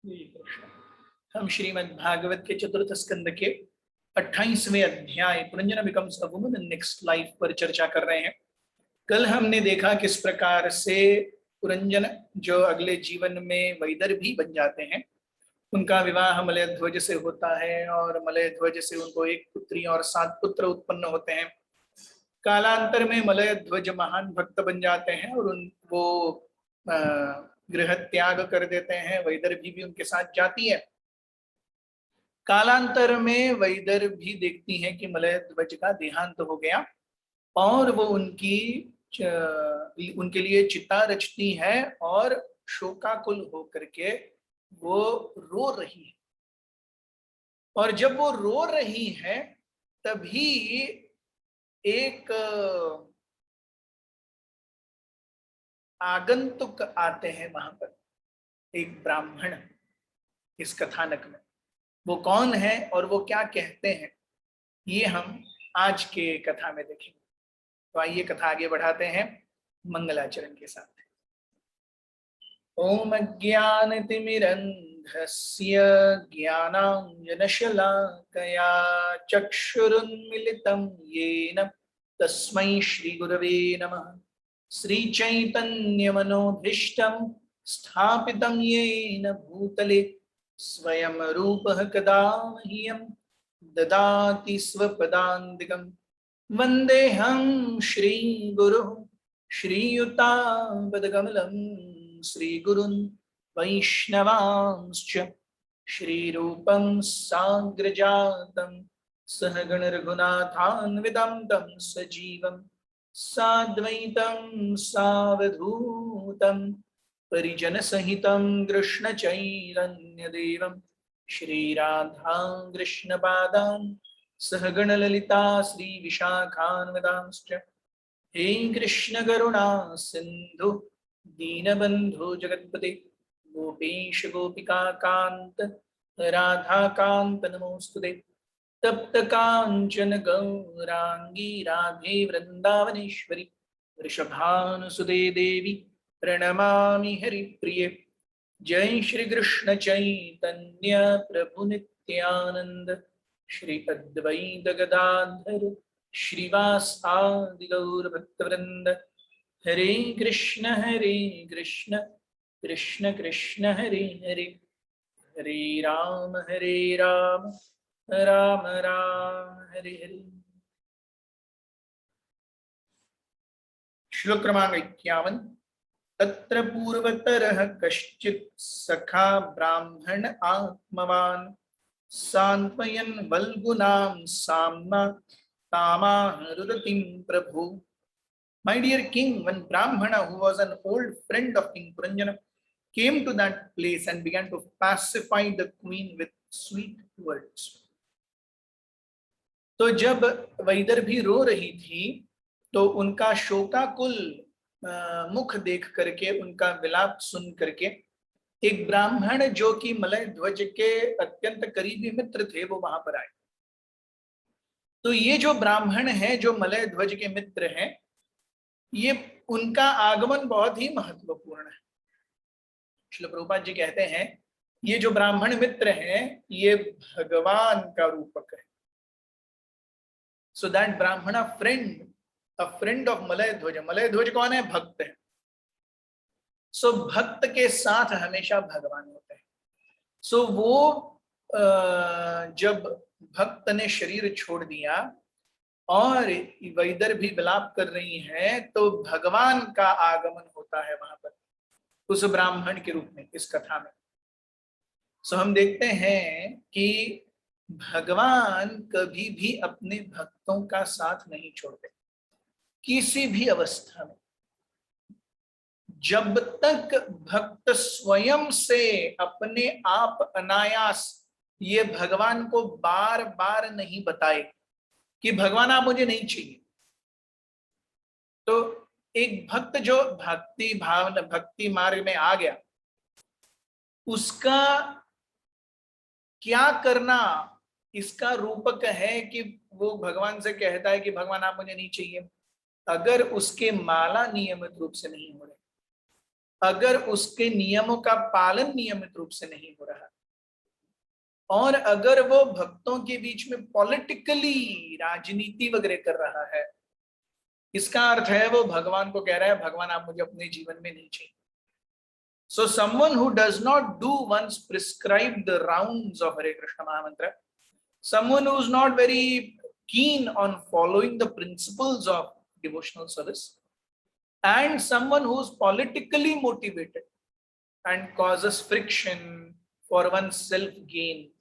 हम श्रीमद् भागवत के चतुर्थ स्कंद के 28वें अध्याय Puranjan becomes a woman in next life पर चर्चा कर रहे हैं। कल हमने देखा किस प्रकार से पुरंजन जो अगले जीवन में वैदर्भी बन जाते हैं, उनका विवाह मलय ध्वज से होता है और मलय ध्वज से उनको एक पुत्री और 7 पुत्र उत्पन्न होते हैं। कालांतर में मलय ध्वज महान भक्त बन जाते हैं और वो गृह त्याग कर देते हैं। वैदर्भी भी उनके साथ जाती है। कालांतर में वैदर्भी देखती है कि मलय ध्वज का देहांत हो गया और वो उनके लिए चिता रचती है और शोकाकुल होकर के वो रो रही है। और जब वो रो रही है तभी एक आगंतुक आते हैं वहां पर, एक ब्राह्मण इस कथानक में। वो कौन है और वो क्या कहते हैं, ये हम आज के कथा में देखेंगे। तो आइए कथा आगे बढ़ाते हैं मंगलाचरण के साथ। ओम अज्ञानतिमिरन्धस्य ज्ञानाञ्जनशलाकया चक्षुरुन्मिलितं येन तस्मै श्रीगुरवे नमः। श्रीचैतन्यमनोभीष्टं स्थापितं येन भूतले स्वयं रूपः कदा मह्यं ददाति स्वपदान्तिकं। वन्देऽहं श्रीगुरुः श्रीयुतापदकमलं श्रीगुरुन् वैष्णवांश्च श्रीरूपं साग्रजातं सहगण रघुनाथान्वितं तं सजीवं साद्वैतं सावधूतं परिजन सहितं कृष्ण चैतन्यदेवं श्रीराधा कृष्णपादान् सहगण ललिता श्री विशाखान्वितांश्च। हे कृष्ण करुणा सिंधु दीनबंधु जगत्पते गोपेश गोपिका कांत राधा कांत नमोस्तुते। तप्त कांचन गौरांगी राधे वृंदावनेश्वरी वृषभानुसुते देवी प्रणमामि हरिप्रिये। जय श्री कृष्ण चैतन्य प्रभु नित्यानंद श्री अद्वैत गदाधर श्रीवासादि गौर भक्तवृंद। हरे कृष्ण कृष्ण कृष्ण हरे हरे, हरे राम राम राम हरे हरे। श्लोक क्रमांक 51। तत्र पूर्वतरः कश्चित् सखा ब्राह्मण आत्मवान् सान्त्वयन् वल्गुनां साम्ना तामाहरुरतिं प्रभु। My dear king, one Brahmana who was an old friend of King Puranjana came to that place and began to pacify the queen with sweet words. तो जब वैदर्भी रो रही थी तो उनका शोकाकुल मुख देख करके, उनका विलाप सुन करके एक ब्राह्मण जो कि मलय ध्वज के अत्यंत करीबी मित्र थे वो वहां पर आए। तो ये जो ब्राह्मण है, जो मलय ध्वज के मित्र हैं, ये उनका आगमन बहुत ही महत्वपूर्ण है। श्रील प्रभुपाद जी कहते हैं ये जो ब्राह्मण मित्र हैं ये भगवान का रूपक है। सो दैट ब्राह्मण friend, a friend of Malay ध्वज। मलय ध्वज कौन है? भक्त है। सो भक्त के साथ हमेशा भगवान होते हैं। सो वो जब भक्त ने शरीर छोड़ दिया और वैदर्भी विलाप कर रही है तो भगवान का आगमन होता है वहां पर उस ब्राह्मण के रूप में इस कथा में। सो हम देखते हैं कि भगवान कभी भी अपने भक्तों का साथ नहीं छोड़ते किसी भी अवस्था में। जब तक भक्त स्वयं से अपने आप अनायास ये भगवान को बार बार नहीं बताए कि भगवान आप मुझे नहीं चाहिए, तो एक भक्त जो भक्ति भावना भक्ति मार्ग में आ गया उसका क्या करना इसका रूपक है कि वो भगवान से कहता है कि भगवान आप मुझे नहीं चाहिए। अगर उसके माला नियमित रूप से नहीं हो रहे, अगर उसके नियमों का पालन नियमित रूप से नहीं हो रहा और अगर वो भक्तों के बीच में पॉलिटिकली राजनीति वगैरह कर रहा है, इसका अर्थ है वो भगवान को कह रहा है भगवान आप मुझे अपने जीवन में नहीं चाहिए. So someone who does not do one's prescribed rounds of Hare Krishna Mahamantra, someone who is not very keen on following the principles of devotional service, and someone who is politically motivated and causes friction for one's self gain,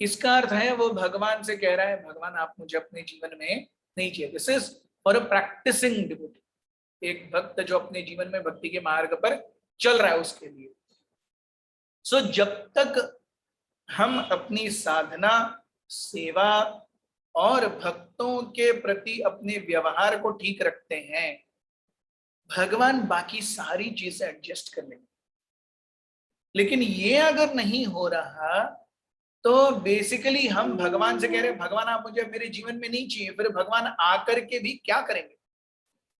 इसका अर्थ है वो भगवान से कह रहा है भगवान आप मुझे अपने जीवन में नहीं चाहिए. This is for a practising devotee, एक भक्त जो अपने जीवन में भक्ति के मार्ग पर चल रहा है उसके लिए. सो जब तक हम अपनी साधना, सेवा और भक्तों के प्रति अपने व्यवहार को ठीक रखते हैं, भगवान बाकी सारी चीजें एडजस्ट कर लेंगे. लेकिन ये अगर नहीं हो रहा तो बेसिकली हम भगवान से कह रहे हैं भगवान आप मुझे मेरे जीवन में नहीं चाहिए, फिर भगवान आकर के भी क्या करेंगे?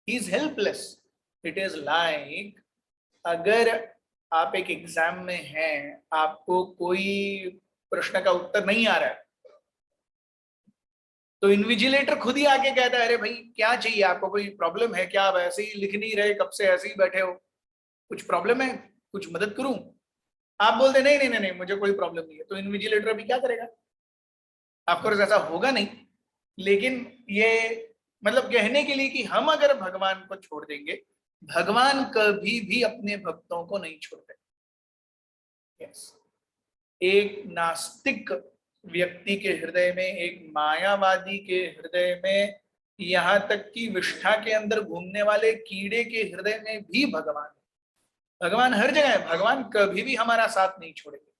He is helpless. It is like अगर आप एक एग्जाम में हैं, आपको कोई प्रश्न का उत्तर नहीं आ रहा है, तो इन्विजिलेटर खुद ही आके कहता है अरे भाई क्या चाहिए आपको, कोई प्रॉब्लम है क्या, आप ऐसे ही लिख नहीं रहे, कब से ऐसे ही बैठे हो, कुछ प्रॉब्लम है, कुछ मदद करूं? आप बोलते नहीं नहीं नहीं नहीं मुझे कोई प्रॉब्लम नहीं है, तो इन्विजिलेटर अभी क्या करेगा? ऑफकोर्स ऐसा होगा नहीं, लेकिन ये मतलब कहने के लिए कि हम अगर भगवान को छोड़ देंगे, भगवान कभी भी अपने भक्तों को नहीं छोड़ते. yes. एक नास्तिक व्यक्ति के हृदय में, एक मायावादी के हृदय में, यहां तक कि विष्ठा के अंदर घूमने वाले कीड़े के हृदय में भी भगवान. भगवान हर जगह है, भगवान कभी भी हमारा साथ नहीं छोड़ेंगे.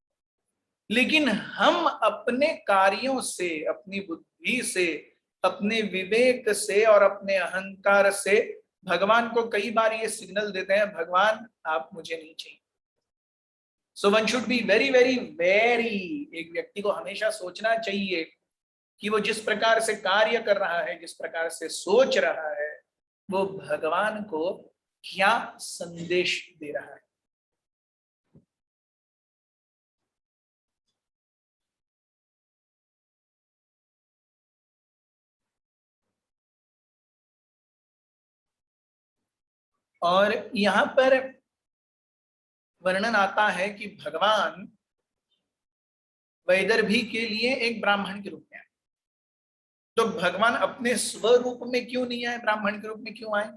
लेकिन हम अपने कार्यों से, अपनी बुद्धि से, अपने विवेक से और अपने अहंकार से भगवान को कई बार ये सिग्नल देते हैं भगवान आप मुझे नहीं चाहिए. So one should be very very very, एक व्यक्ति को हमेशा सोचना चाहिए कि वो जिस प्रकार से कार्य कर रहा है, जिस प्रकार से सोच रहा है, वो भगवान को क्या संदेश दे रहा है. और यहां पर वर्णन आता है कि भगवान वैदर्भी के लिए एक ब्राह्मण के रूप में आए. तो भगवान अपने स्वरूप में क्यों नहीं आए, ब्राह्मण के रूप में क्यों आए?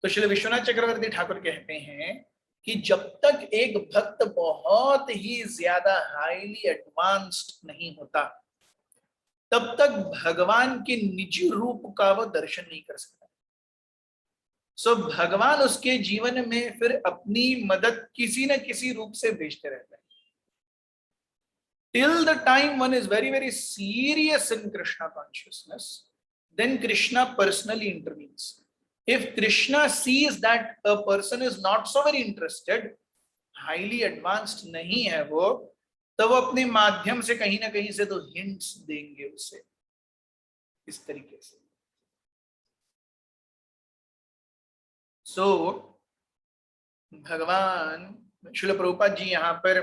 तो श्री विश्वनाथ चक्रवर्ती ठाकुर कहते हैं कि जब तक एक भक्त बहुत ही ज्यादा हाईली एडवांस्ड नहीं होता, तब तक भगवान के निज रूप का वो दर्शन नहीं कर सकता. सो भगवान उसके जीवन में फिर अपनी मदद किसी न किसी रूप से भेजते रहते हैं. Till the time one is very very serious in Krishna consciousness, then Krishna personally intervenes. If Krishna sees that a person is not so very interested, highly advanced नहीं है वो, तो वो अपने माध्यम से कहीं ना कहीं से तो hints देंगे उसे इस तरीके से. सो भगवान श्रील प्रभुपाद जी यहाँ पर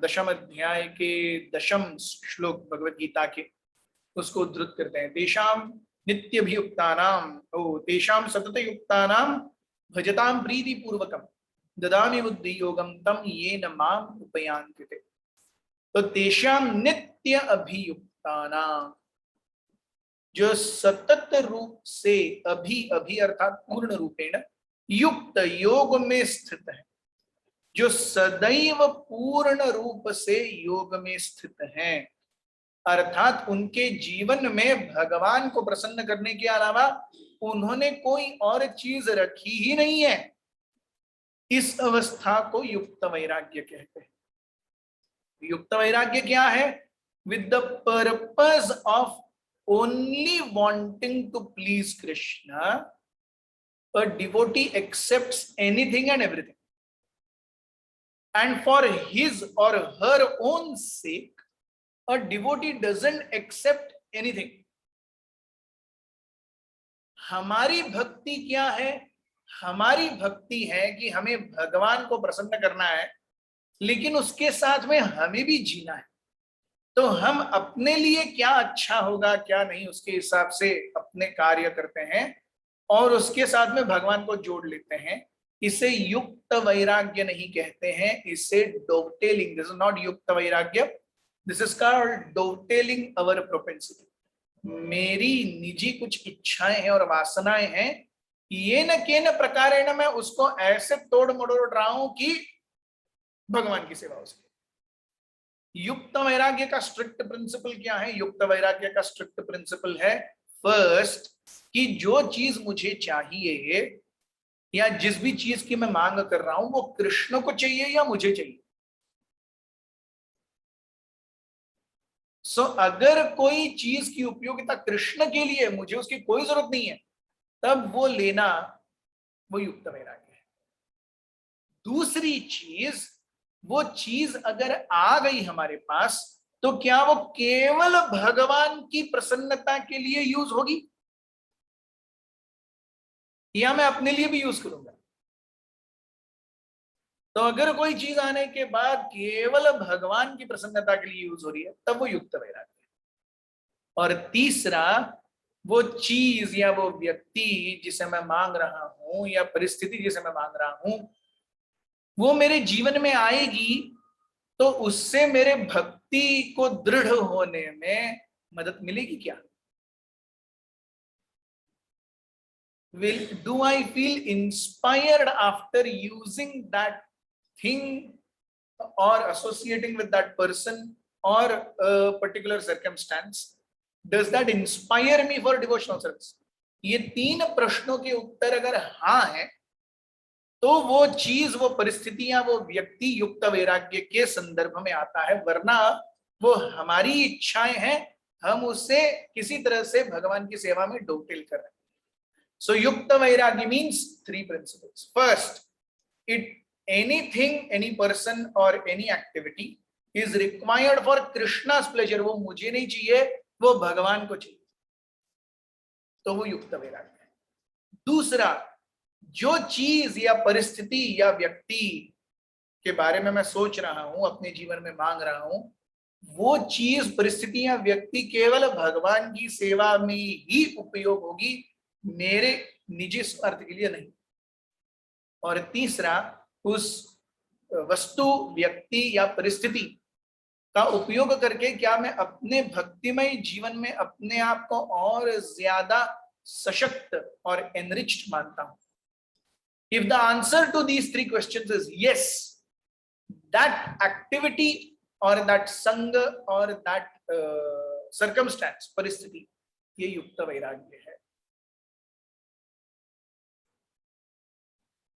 दशम अध्याय के दशम श्लोक भगवत गीता के उसको उद्धृत करते हैं. तेषाम नित्यभियुक्तानाम तेषाम सततयुक्तानाम भजताम प्रीति पूर्वकम ददामि बुद्धि योगम तम येन माम उपयान्ति. तो तेषाम नित्य अभियुक्तानाम, जो सतत रूप से अभी अर्थात पूर्ण रूपेण, युक्त योग में स्थित है, जो सदैव पूर्ण रूप से योग में स्थित हैं, अर्थात उनके जीवन में भगवान को प्रसन्न करने के अलावा उन्होंने कोई और चीज रखी ही नहीं है, इस अवस्था को युक्त वैराग्य कहते हैं. युक्त वैराग्य क्या है? With the purpose of only wanting to please Krishna, a devotee accepts anything and everything, and for his or her own sake a devotee doesn't accept anything. हमारी भक्ति क्या है? हमारी भक्ति है कि हमें भगवान को प्रसन्न करना है, लेकिन उसके साथ में हमें भी जीना है। तो हम अपने लिए क्या अच्छा होगा क्या नहीं उसके हिसाब से अपने कार्य करते हैं और उसके साथ में भगवान को जोड़ लेते हैं। इसे युक्त वैराग्य नहीं कहते हैं, इसे डोवटेलिंग, दिस इज नॉट युक्त वैराग्य, this is called dovetailing our propensity. मेरी निजी कुछ इच्छाएं हैं और वासनाएं हैं, ये न के न प्रकारेण मैं उसको ऐसे तोड़ मरोड़ रहा हूं कि भगवान की सेवा हो सके। युक्त वैराग्य का स्ट्रिक्ट प्रिंसिपल क्या है? युक्त वैराग्य का स्ट्रिक्ट प्रिंसिपल है फर्स्ट कि जो चीज मुझे चाहिए या जिस भी चीज की मैं मांग कर रहा हूं वो कृष्ण को चाहिए या मुझे चाहिए। अगर कोई चीज की उपयोगिता कृष्ण के लिए, मुझे उसकी कोई जरूरत नहीं है, तब वो लेना वो युक्त वैराग्य है। दूसरी चीज, वो चीज अगर आ गई हमारे पास तो क्या वो केवल भगवान की प्रसन्नता के लिए यूज होगी या मैं अपने लिए भी यूज करूंगा? तो अगर कोई चीज आने के बाद केवल भगवान की प्रसन्नता के लिए यूज हो रही है तब वो युक्त वैराग्य है। और तीसरा, वो चीज या वो व्यक्ति जिसे मैं मांग रहा हूं या परिस्थिति जिसे मैं मांग रहा हूं वो मेरे जीवन में आएगी तो उससे मेरे भक्ति को दृढ़ होने में मदद मिलेगी क्या? Do I feel inspired after using that thing or associating with that person or a particular circumstance? Does that inspire me for devotional service? ये तीन प्रश्नों के उत्तर अगर हाँ है तो वो चीज, वो परिस्थितियां, वो व्यक्ति युक्त वैराग्य के संदर्भ में आता है, वरना वो हमारी इच्छाएं हैं, हम उससे किसी तरह से भगवान की सेवा में डोटेल कर रहे हैं। So Yukta Vairagya means three principles. First, anything, any person or any activity is required for Krishna's pleasure. वो मुझे नहीं चाहिए, वो भगवान को चाहिए, तो वो युक्त वैराग्य है। दूसरा, जो चीज या परिस्थिति या व्यक्ति के बारे में मैं सोच रहा हूं, अपने जीवन में मांग रहा हूं, वो चीज, परिस्थिति या व्यक्ति केवल भगवान की सेवा में ही उपयोग होगी, मेरे निजी स्वार्थ के लिए नहीं। और तीसरा, उस वस्तु, व्यक्ति या परिस्थिति का उपयोग करके क्या मैं अपने भक्तिमय जीवन में अपने आप को और ज्यादा सशक्त और एनरिच्ड मानता हूं? If the answer to these three questions is yes, that activity or that sangha or that circumstance, परिस्थिति, ये युक्त वैराग्य है।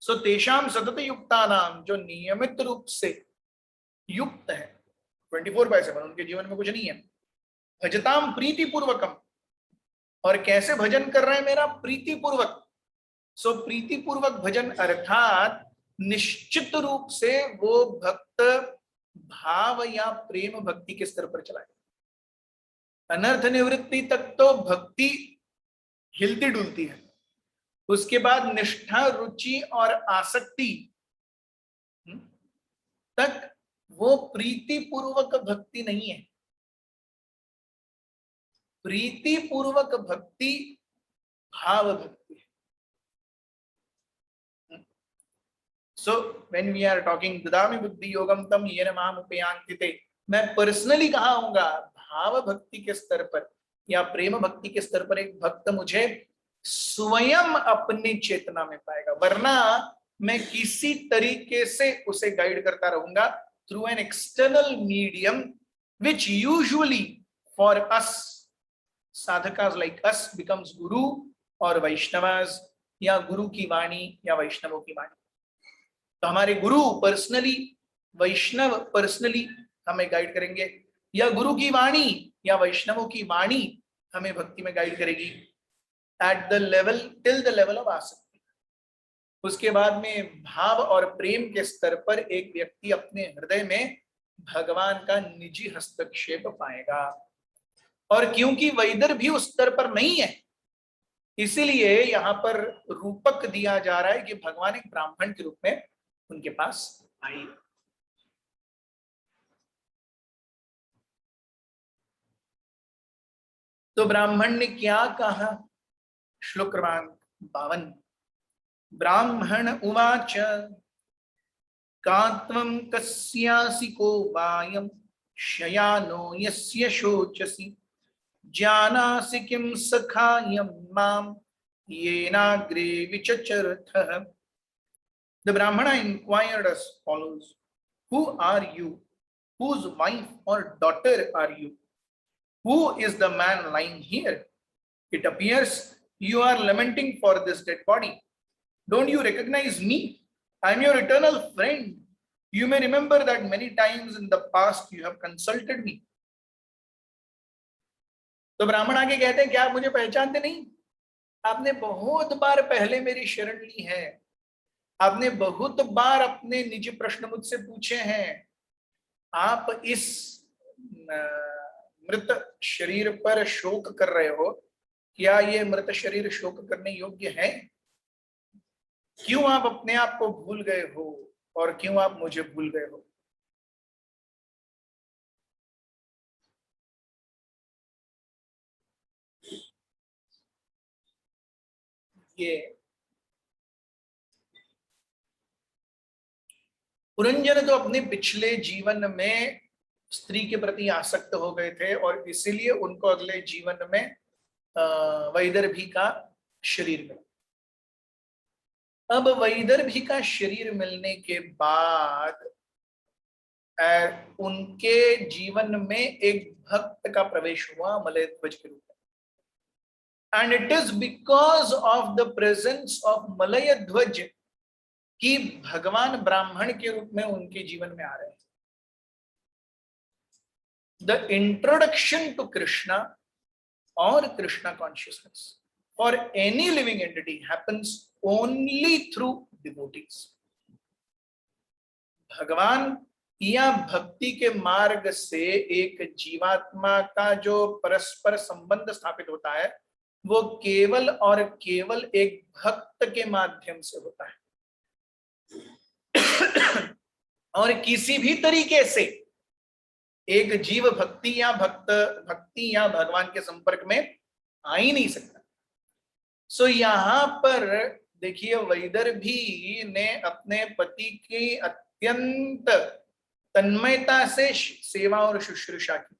सो तेषाम सतत युक्ता नाम, जो नियमित रूप से युक्त है 24/7, उनके जीवन में कुछ नहीं है, भजताम प्रीति पूर्वकम, और कैसे भजन कर रहे हैं मेरा? प्रीति पूर्वक। सो प्रीति पूर्वक भजन अर्थात निश्चित रूप से वो भक्त भाव या प्रेम भक्ति के स्तर पर चला गया। अनर्थ निवृत्ति तक तो भक्ति हिलती डुलती है, उसके बाद निष्ठा, रुचि और आसक्ति तक वो प्रीति पूर्वक भक्ति नहीं है। प्रीति पूर्वक भक्ति भाव भक्ति है। So when we are talking ददामि बुद्धि योगम तम येन माम उपयान्ति ते, मैं पर्सनली कहा हूंगा भाव भक्ति के स्तर पर या प्रेम भक्ति के स्तर पर एक भक्त मुझे स्वयं अपनी चेतना में पाएगा, वरना मैं किसी तरीके से उसे गाइड करता रहूंगा through an external medium which usually for us साधकास लाइक अस बिकम्स गुरु और वैष्णवास, या गुरु की वाणी या वैष्णवों की वाणी। तो हमारे गुरु पर्सनली, वैष्णव पर्सनली हमें गाइड करेंगे, या गुरु की वाणी या वैष्णवों की वाणी हमें भक्ति में गाइड करेगी at the level, till the level of आसक्ति। उसके बाद में भाव और प्रेम के स्तर पर एक व्यक्ति अपने हृदय में भगवान का निजी हस्तक्षेप पाएगा। और क्योंकि वैदर भी उस स्तर पर नहीं है, इसीलिए यहाँ पर रूपक दिया जा रहा है कि भगवान एक ब्राह्मण के रूप में उनके पास आई। तो ब्राह्मण ने क्या कहा? श्लोक क्रमांक 52। ब्राह्मण उवाच कात्वं कस्यासि को वायं शयानो यस्य शोचसि जानासि किं सखायं मां येनाग्रे विचचरथः। The Brahmana inquired as follows: Who are you? Whose wife or daughter are you? Who is the man lying here? It appears you are lamenting for this dead body. Don't you recognize me? I am your eternal friend. You may remember that many times in the past you have consulted me. तो ब्राह्मण आगे कहते हैं, क्या आप मुझे पहचानते नहीं? आपने बहुत बार पहले मेरी शरण ली है, आपने बहुत बार अपने निजी प्रश्न मुझसे पूछे हैं। आप इस मृत शरीर पर शोक कर रहे हो, क्या ये मृत शरीर शोक करने योग्य है? क्यों आप अपने आप को भूल गए हो और क्यों आप मुझे भूल गए हो? ये पुरंजन तो अपने पिछले जीवन में स्त्री के प्रति आसक्त हो गए थे और इसीलिए उनको अगले जीवन में वैदर्भी का शरीर मिला। अब वैदर्भी का शरीर मिलने के बाद उनके जीवन में एक भक्त का प्रवेश हुआ मलय ध्वज के रूप में। And it is because of the presence of Malay ध्वज कि भगवान ब्राह्मण के रूप में उनके जीवन में आ रहे हैं। द इंट्रोडक्शन टू कृष्णा और Krishna consciousness for any living entity happens only through devotees. भगवान या भक्ति के मार्ग से एक जीवात्मा का जो परस्पर संबंध स्थापित होता है वो केवल और केवल एक भक्त के माध्यम से होता है। और किसी भी तरीके से एक जीव भक्ति या भगवान के संपर्क में आ ही नहीं सकता। सो यहां पर देखिए, वैदर्भी ने अपने पति की अत्यंत तन्मयता से सेवा और शुश्रूषा की।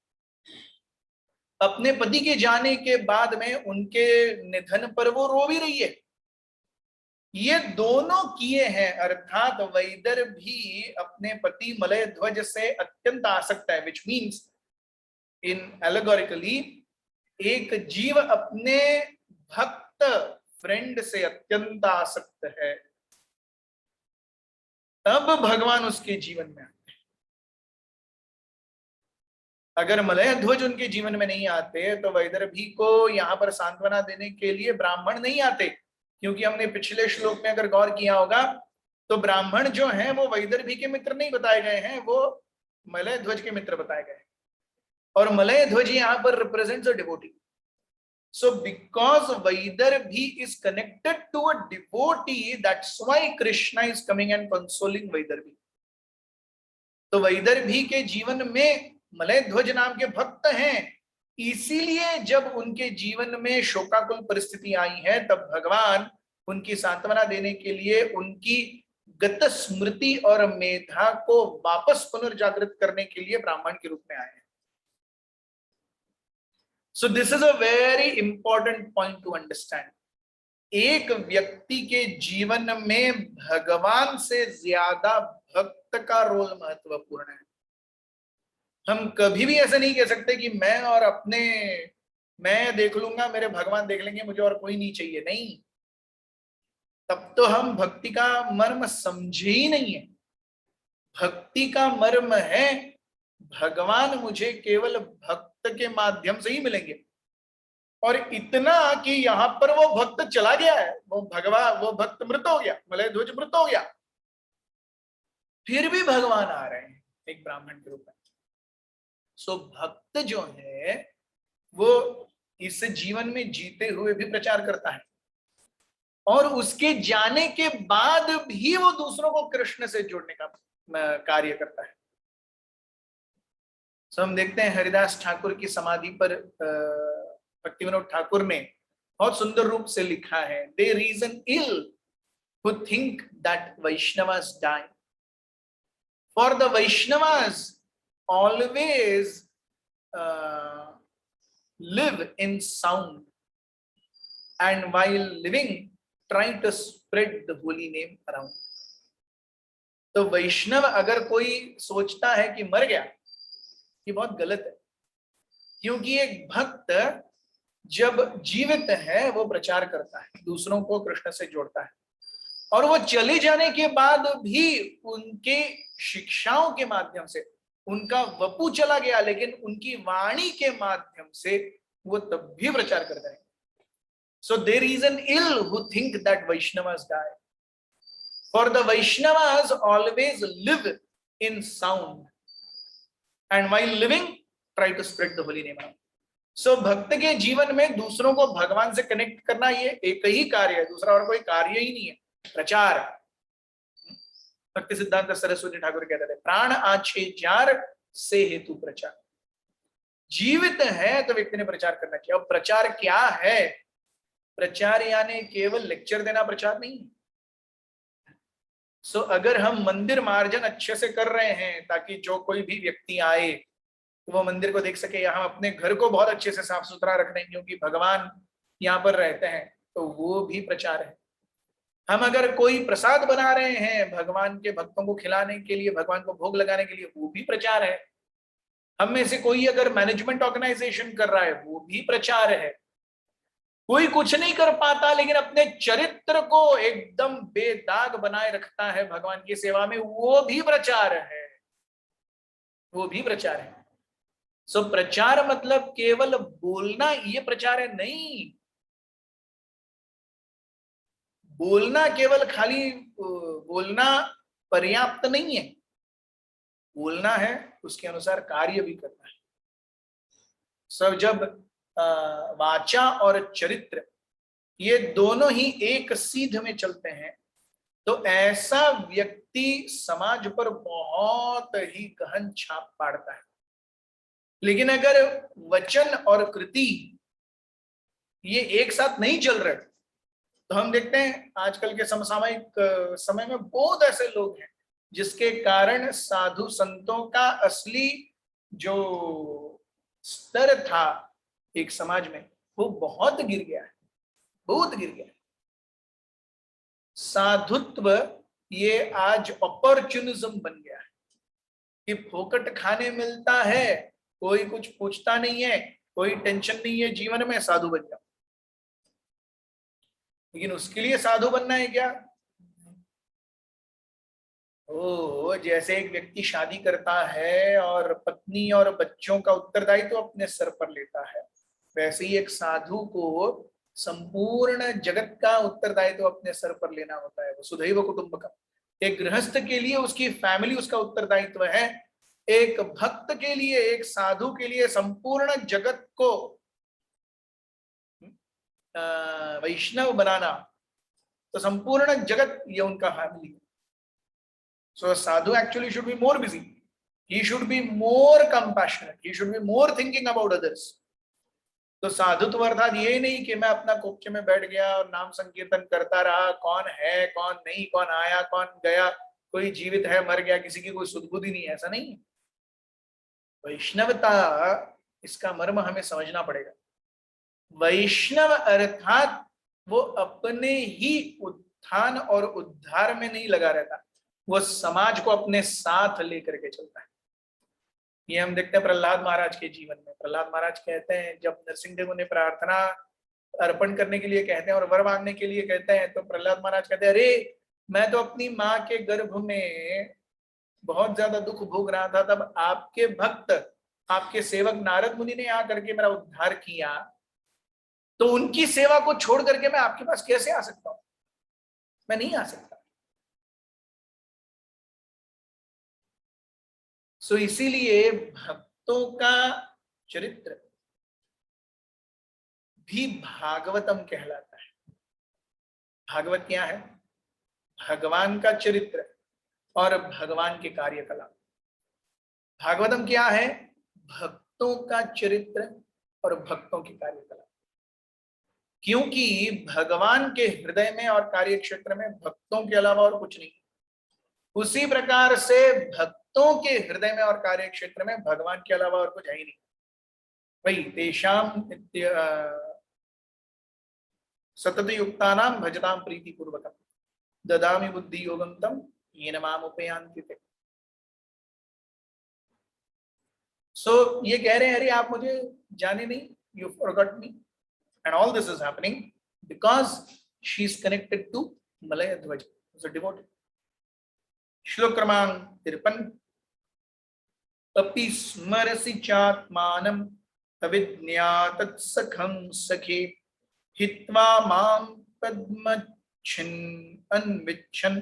अपने पति के जाने के बाद में उनके निधन पर वो रो भी रही है। ये दोनों किए हैं, अर्थात वैदर्भी अपने पति मलय ध्वज से अत्यंत आसक्त है, विच मीन्स इन एलेगोरिकली एक जीव अपने भक्त फ्रेंड से अत्यंत आसक्त है, तब भगवान उसके जीवन में आते हैं। अगर मलय ध्वज उनके जीवन में नहीं आते तो वैदर्भी को यहाँ पर सांत्वना देने के लिए ब्राह्मण नहीं आते, क्योंकि हमने पिछले श्लोक में अगर गौर किया होगा तो ब्राह्मण जो हैं वो वैदर्भी के मित्र नहीं बताए गए हैं, वो मलय ध्वज के मित्र बताए गए। और मलय ध्वज यहाँ पर represents a devotee. So because Vaidarbhi is connected to a devotee, that's why Krishna is coming and consoling Vaidarbhi. तो वैदर्भी के जीवन में मलय ध्वज नाम के भक्त हैं, इसीलिए जब उनके जीवन में शोकाकुल परिस्थिति आई है तब भगवान उनकी सांत्वना देने के लिए उनकी गत स्मृति और मेधा को वापस पुनर्जागृत करने के लिए ब्राह्मण के रूप में आए हैं। So this is a very important point two understand. एक व्यक्ति के जीवन में भगवान से ज्यादा भक्त का रोल महत्वपूर्ण है। हम कभी भी ऐसा नहीं कह सकते कि मैं देख लूंगा, मेरे भगवान देख लेंगे, मुझे और कोई नहीं चाहिए। नहीं, तब तो हम भक्ति का मर्म समझे ही नहीं है। भक्ति का मर्म है भगवान मुझे केवल भक्त के माध्यम से ही मिलेंगे। और इतना कि यहाँ पर वो भक्त चला गया है, वो भक्त मृत हो गया, मलय ध्वज मृत हो गया, फिर भी भगवान आ रहे हैं एक ब्राह्मण के रूप में। सो भक्त जो है वो इस जीवन में जीते हुए भी प्रचार करता है और उसके जाने के बाद भी वो दूसरों को कृष्ण से जोड़ने का कार्य करता है। सो हम देखते हैं हरिदास ठाकुर की समाधि पर भक्ति विनोद ठाकुर ने बहुत सुंदर रूप से लिखा है, the reason ill who think that Vaishnavas die. For the Vaishnavas always live in sound, and while living try to spread the holy name around. तो वैष्णव अगर कोई सोचता है कि मर गया, ये बहुत गलत है, क्योंकि एक भक्त जब जीवित है वो प्रचार करता है, दूसरों को कृष्ण से जोड़ता है, और वो चले जाने के बाद भी उनके शिक्षाओं के माध्यम से, उनका वपु चला गया लेकिन उनकी वाणी के माध्यम से वो तब भी प्रचार करते हैं. So there is an ill who think that Vaishnavas die. For the Vaishnavas always live in sound, and while living try to spread the holy name. So भक्त के जीवन में दूसरों को भगवान से कनेक्ट करना ये एक ही कार्य है, दूसरा और कोई कार्य ही नहीं है, प्रचार. भक्ति सिद्धांत सरस्वती ठाकुर कहते थे, प्राण आछे जार से हेतु प्रचार. जीवित है तो व्यक्ति ने प्रचार करना चाहिए. अब प्रचार क्या है? प्रचार यानी केवल लेक्चर देना प्रचार नहीं. सो अगर हम मंदिर मार्जन अच्छे से कर रहे हैं ताकि जो कोई भी व्यक्ति आए तो वो मंदिर को देख सके, या हम अपने घर को बहुत अच्छे से साफ सुथरा रख रहे हैं क्योंकि भगवान यहाँ पर रहते हैं, तो वो भी प्रचार है. हम अगर कोई प्रसाद बना रहे हैं भगवान के भक्तों को खिलाने के लिए, भगवान को भोग लगाने के लिए, वो भी प्रचार है. हम में से कोई अगर मैनेजमेंट ऑर्गेनाइजेशन कर रहा है, वो भी प्रचार है. कोई कुछ नहीं कर पाता लेकिन अपने चरित्र को एकदम बेदाग बनाए रखता है भगवान की सेवा में, वो भी प्रचार है, वो भी प्रचार है. सो प्रचार मतलब केवल बोलना, ये प्रचार है नहीं. बोलना केवल खाली बोलना पर्याप्त नहीं है, बोलना है उसके अनुसार कार्य भी करना है. सब जब वाचा और चरित्र ये दोनों ही एक सीध में चलते हैं तो ऐसा व्यक्ति समाज पर बहुत ही गहन छाप पाड़ता है. लेकिन अगर वचन और कृति ये एक साथ नहीं चल रहे तो हम देखते हैं आजकल के समसामयिक समय में बहुत ऐसे लोग हैं जिसके कारण साधु संतों का असली जो स्तर था एक समाज में वो बहुत गिर गया है, बहुत गिर गया है. साधुत्व ये आज अपॉर्चुनिज्म बन गया है कि फोकट खाने मिलता है, कोई कुछ पूछता नहीं है, कोई टेंशन नहीं है जीवन में, साधु बन जाओ. लेकिन उसके लिए साधु बनना है क्या? जैसे एक व्यक्ति शादी करता है और पत्नी और बच्चों का उत्तरदायित्व तो अपने सर पर लेता है, वैसे ही एक साधु को संपूर्ण जगत का उत्तरदायित्व तो अपने सर पर लेना होता है. वसुधैव कुटुंबकम. एक गृहस्थ के लिए उसकी फैमिली उसका उत्तरदायित्व है, एक भक्त के लिए, एक साधु के लिए संपूर्ण जगत को वैष्णव बनाना, तो संपूर्ण जगत ये उनका फैमिली है. So a sadhu actually should be more busy. He should be more compassionate. He should be more thinking about others. तो साधुत्व अर्थात ये नहीं कि मैं अपना कोपचे में बैठ गया और नाम संकीर्तन करता रहा, कौन है कौन नहीं, कौन आया कौन गया, कोई जीवित है मर गया, किसी की कोई सुध-बुद्धि नहीं है, ऐसा नहीं है. वैष्णवता, इसका मर्म हमें समझना पड़ेगा. वैष्णव अर्थात वो अपने ही उत्थान और उद्धार में नहीं लगा रहता, वो समाज को अपने साथ लेकर के चलता है. ये हम देखते हैं प्रहलाद महाराज के जीवन में. प्रहलाद महाराज कहते हैं जब नरसिंहदेव उन्हें प्रार्थना अर्पण करने के लिए कहते हैं और वर मांगने के लिए कहते हैं, तो प्रहलाद महाराज कहते हैं, अरे मैं तो अपनी माँ के गर्भ में बहुत ज्यादा दुख भोग रहा था, तब आपके भक्त, आपके सेवक नारद मुनि ने आकर के मेरा उद्धार किया, तो उनकी सेवा को छोड़ करके मैं आपके पास कैसे आ सकता हूं? मैं नहीं आ सकता. सो इसीलिए भक्तों का चरित्र भी भागवतम कहलाता है. भागवत क्या है? भगवान का चरित्र और भगवान के कार्यकलाप. भागवतम क्या है? भक्तों का चरित्र और भक्तों के कार्यकलाप. क्योंकि भगवान के हृदय में और कार्य क्षेत्र में भक्तों के अलावा और कुछ नहीं। उसी प्रकार से भक्तों के हृदय में और कार्य क्षेत्र में भगवान के अलावा और कुछ है ही नहीं। वही तेषाम सतत युक्तानां भजताम प्रीति पूर्वकम ददामि बुद्धि योगम तम येन माम उपयान्ति ते। सो ये कह रहे हैं अरे आप मुझे जाने नहीं, you forgot me, and all this is happening because she is connected to Malay Dhwaj, is a devotee. श्लोक क्रमांक 53। अपि स्मरसि चात्मानम् अविज्ञातत्सखं सखे हित्वा मां पद्मच्छिन् अन्विच्छन्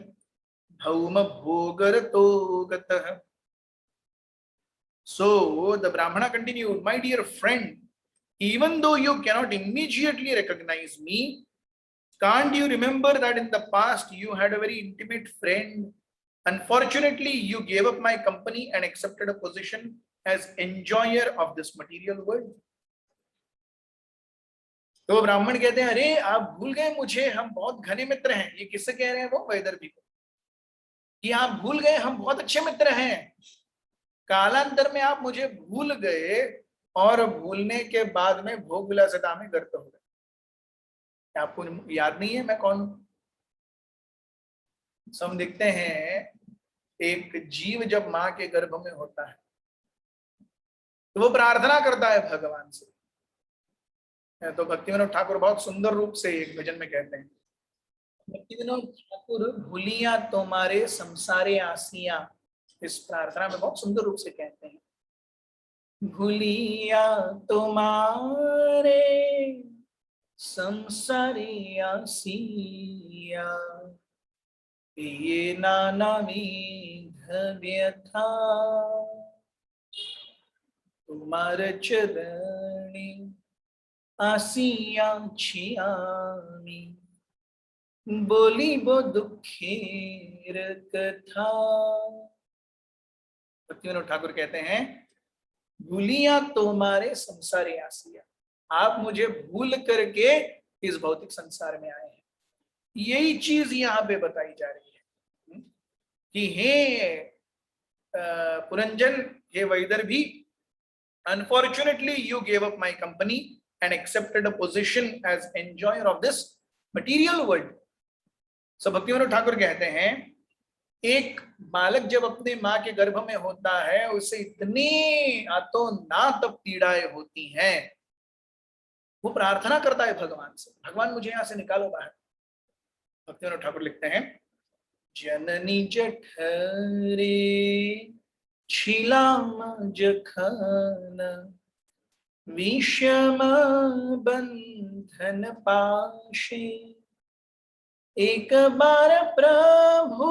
भौम भोगरतो गतः। So the Brahmana continued, my dear friend, even though you cannot immediately recognize me, can't you remember that in the past you had a very intimate friend? Unfortunately, you gave up my company and accepted a position as enjoyer of this material world. तो ब्राह्मण कहते हैं अरे आप भूल गए मुझे, हम बहुत घने मित्र हैं। ये किससे कह रहे हैं? वो वैदर्भी को, कि आप भूल गए हम बहुत अच्छे मित्र हैं, कालांतर में आप मुझे भूल गए और भूलने के बाद में भोग विलासिता में गर्त हो गए। आपको याद नहीं है मैं कौन हूं? हम देखते हैं एक जीव जब मां के गर्भ में होता है तो वो प्रार्थना करता है भगवान से। तो भक्ति विनोद ठाकुर बहुत सुंदर रूप से एक भजन में कहते हैं, भक्ति विनोद ठाकुर भूलिया तुम्हारे संसारे आसिया, इस प्रार्थना में बहुत सुंदर रूप से कहते हैं, भूलिया तुम्हारे संसारे आसिया ये नाना विध व्यथा तुम्हारे चरणी आसिया छियामी बोली बो दुखेर कथा। भक्ति विनोद ठाकुर कहते हैं भूलिया तुम्हारे संसारे आसिया, आप मुझे भूल करके इस भौतिक संसार में आए हैं। यही चीज यहाँ पे बताई जा रही है कि हे पुरंजन, हे Vaidarbhi, unfortunately you gave up my company and accepted a position as enjoyer of this material world. So भक्ति विनोद ठाकुर कहते हैं एक बालक जब अपने मां के गर्भ में होता है उसे इतनी अतोनात पीड़ाएं होती हैं, वो प्रार्थना करता है भगवान से, भगवान मुझे यहां से निकालो बाहर। भक्ति विनोद ठाकुर लिखते हैं, जननी जठरे छिलाम जखन विषम बंधन पाशे एक बार प्रभु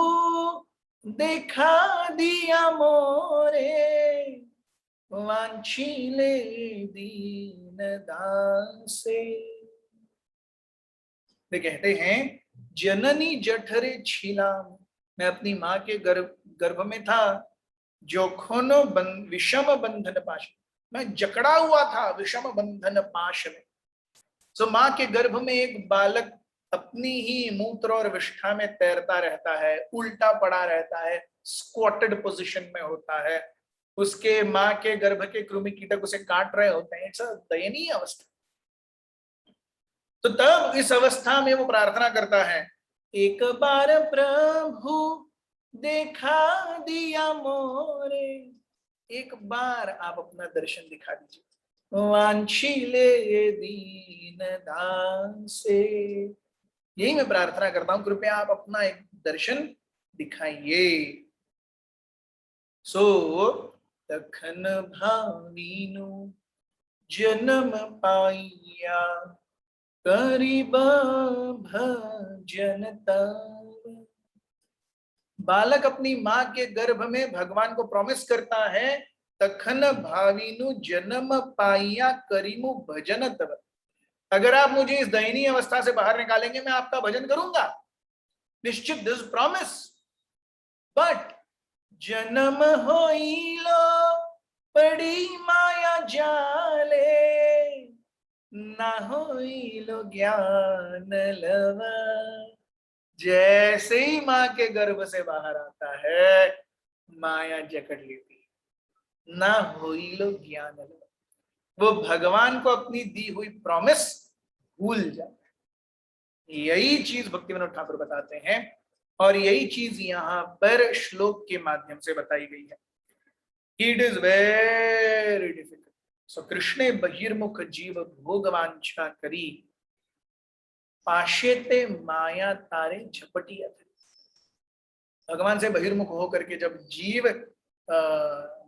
देखा दिया मोरे वांछिले दीन दासे। वे कहते हैं जननी जठरे छिलाम, मैं अपनी मां के गर्भ में था, जोखोनो विषम बंधन पाश, मैं जकड़ा हुआ था विषम बंधन पाश में। सो मां के गर्भ में एक बालक अपनी ही मूत्र और विष्ठा में तैरता रहता है, उल्टा पड़ा रहता है, स्क्वाटेड पोजीशन में होता है, उसके मां के गर्भ के कृमि कीटक उसे काट रहे होते हैं। इट्स अ दयनीय अवस्था। तो तब इस अवस्था में वो प्रार्थना करता है, एक बार प्रभु देखा दिया मोरे, एक बार आप अपना दर्शन दिखा दीजिए, वांछिले दीन दासे, यही मैं प्रार्थना करता हूं, कृपया आप अपना एक दर्शन दिखाइए। सो तखन भावीनु जन्म पाइया करीब भजन तब। बालक अपनी मां के गर्भ में भगवान को प्रॉमिस करता है, तखन भावीनु जन्म पाइया करीमु भजन तब, अगर आप मुझे इस दयनीय अवस्था से बाहर निकालेंगे मैं आपका भजन करूंगा, निश्चित, दिस प्रॉमिस। बट जन्म होइलो पड़ी माया जाले, ना होई लो ज्ञान लवा। जैसे ही माँ के गर्भ से बाहर आता है माया जकड़ लेती है। ना होई लो ज्ञान लवा, वो भगवान को अपनी दी हुई प्रॉमिस भूल जाता है। यही चीज भक्ति विनोद ठाकुर बताते हैं और यही चीज यहाँ पर श्लोक के माध्यम से बताई गई है। It is very difficult. So कृष्णे बहिर्मुख जीव भोगवांछा करी, पाशेते माया तारे झपटी अथरी। भगवान से बहिर्मुख होकर के जब जीव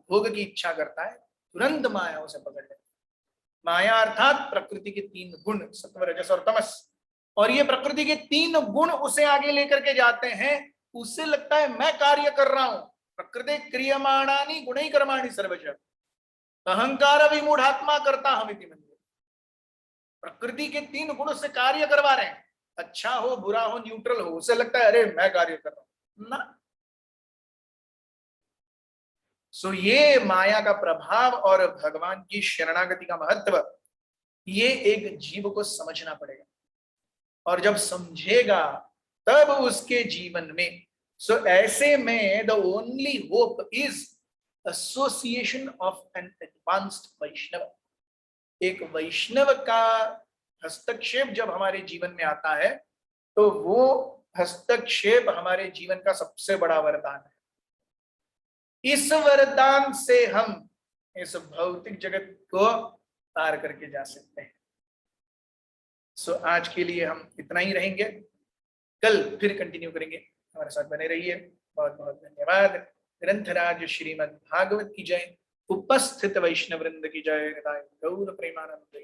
भोग की इच्छा करता है तुरंत माया उसे पकड़ लेती है। माया अर्थात प्रकृति के तीन गुण सत्व रजस और तमस, और ये प्रकृति के तीन गुण उसे आगे लेकर के जाते हैं। उसे लगता है मैं कार्य कर रहा हूं। प्रकृति क्रियमाणानि गुणै कर्माणि सर्वश अहंकार विमूढ़ात्मा करता हमिति मंदिर। प्रकृति के तीन गुण से कार्य करवा रहे हैं, अच्छा हो बुरा हो न्यूट्रल हो, उसे लगता है अरे मैं कार्य कर रहा हूं ना। सो ये माया का प्रभाव और भगवान की शरणागति का महत्व, ये एक जीव को समझना पड़ेगा। और जब समझेगा तब उसके जीवन में, सो ऐसे में the only hope is association of an advanced Vaishnav. एक वैष्णव का हस्तक्षेप जब हमारे जीवन में आता है तो वो हस्तक्षेप हमारे जीवन का सबसे बड़ा वरदान है। इस वरदान से हम इस भौतिक जगत को पार करके जा सकते हैं। सो आज के लिए हम इतना ही रहेंगे, कल फिर कंटिन्यू करेंगे। हमारे साथ बने रहिए। बहुत बहुत धन्यवाद। ग्रंथराज श्रीमद् भागवत की जय, उपस्थित वैष्णव वृंद की जय, गौर प्रेमानंद।